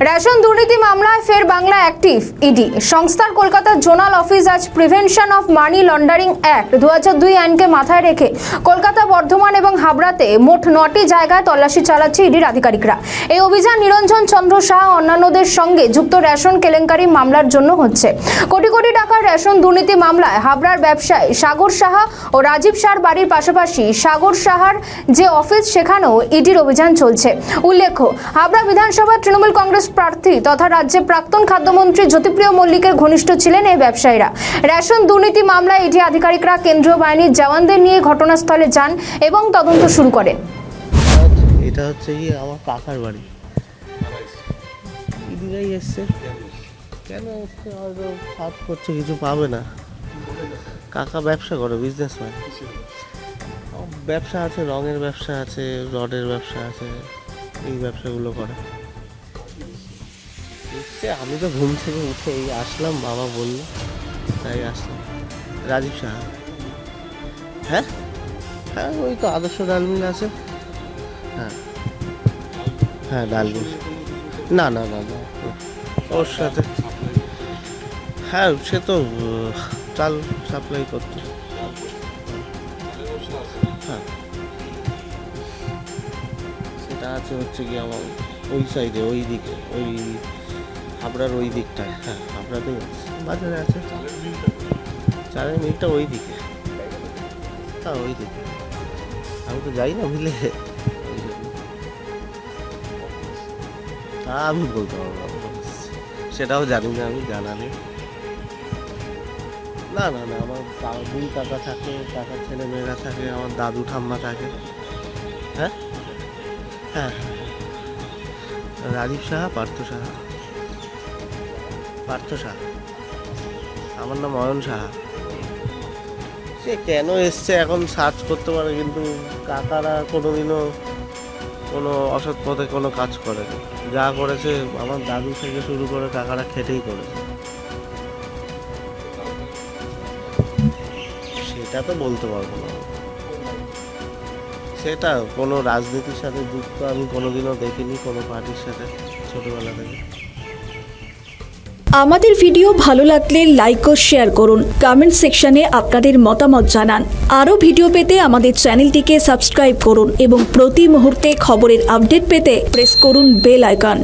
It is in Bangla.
রেশন দুর্নীতি মামলায় ফের বাংলা অ্যাক্টিভ ইডি। সংস্থার কলকাতার জোনাল অফিস আজ prevention of money laundering act 2002 আইনকে মাথায় রেখে কলকাতা, বর্ধমান এবং হাবড়াতে মোট 9টি জায়গায় তল্লাশি চালাচ্ছে ইডির আধিকারিকরা। এই অভিযান নিরঞ্জন চন্দ্র সাহা অন্যান্যদের সঙ্গে যুক্ত রেশন কেলেঙ্কারি মামলার জন্য হচ্ছে। কোটি কোটি টাকার রেশন দুর্নীতি মামলায় হাবড়ার ব্যবসায়ী সাগর সাহা ও রাজীব সাহার বাড়ির পাশাপাশি সাগর সাহার যে অফিস সেখানেও ইডির অভিযান চলছে। উল্লেখ্য, হাবড়া বিধানসভা তৃণমূল কংগ্রেস প্রার্থী তথা রাজ্যের প্রাক্তন খাদ্যমন্ত্রী জ্যোতিপ্রিয় মল্লিকের ঘনিষ্ঠ ছিলেন এই ব্যবসায়ীরা। রেশন দুর্নীতি মামলায় ইডি আধিকারিকরা কেন্দ্রীয় বাহিনীর জওয়ানদের নিয়ে ঘটনাস্থলে যান এবং তদন্ত শুরু করেন। এটা হচ্ছে কি আমার কাকার বাড়ি, ইদিরাই এসছে। কেন এসছে? হয়তো সার্চ করছে, কিছু পাবে না। কাকা ব্যবসা করে, বিজনেসম্যান। ব্যবসা আছে, রঙের ব্যবসা আছে, রডের ব্যবসা আছে, এই ব্যবসাগুলো করে। আমি তো ঘুম থেকে উঠে এই আসলাম, বাবা বলল তাই আসলাম। রাজীব সাহা। হ্যাঁ হ্যাঁ, ওই তো আদর্শ ডালমিল আছে। হ্যাঁ হ্যাঁ, ডালমিল। না না না না, ওর সাথে। হ্যাঁ, সে তো চাল সাপ্লাই করতো। হ্যাঁ, সেটা আছে হচ্ছে কি আমার ওই সাইডে, ওই দিকে, ওই হাবড়ার ওই দিকটায়। হ্যাঁ, হাবড়াতেই আছে, বাজারে আছে। চালের মিলটা ওই দিকে। হ্যাঁ, ওই দিকে। আমি তো যাই না মিলে। তা আমি বলতে পারবো না, সেটাও জানি না আমি, জানালে। না না না, আমার দুই কাকা থাকে, কাকার ছেলে মেয়েরা থাকে, আমার দাদু ঠাম্মা থাকে। হ্যাঁ হ্যাঁ, রাজীব সাহা, পার্থ সাহা। পার্থ সাহা। আমার নাম অয়ন সাহা। সে কেন এসছে এখন সার্চ করতে পারে, কিন্তু কাকারা কোনোদিনও কোনো অসৎ পথে কোনো কাজ করেনি। যা করেছে আমার দাদু থেকে শুরু করে কাকারা খেটেই করেছে। সেটা তো বলতে পারবো না। সেটা কোনো রাজনীতির সাথে যুক্ত আমি কোনোদিনও দেখিনি, কোনো পার্টির সাথে, ছোটবেলা থেকে। আমাদের ভিডিও ভালো লাগলে লাইক ও শেয়ার করুন, কমেন্ট সেকশনে আপনাদের মতামত জানান। আরও ভিডিও পেতে আমাদের চ্যানেলটিকে সাবস্ক্রাইব করুন এবং প্রতি মুহূর্তে খবরের আপডেট পেতে প্রেস করুন বেল আইকন।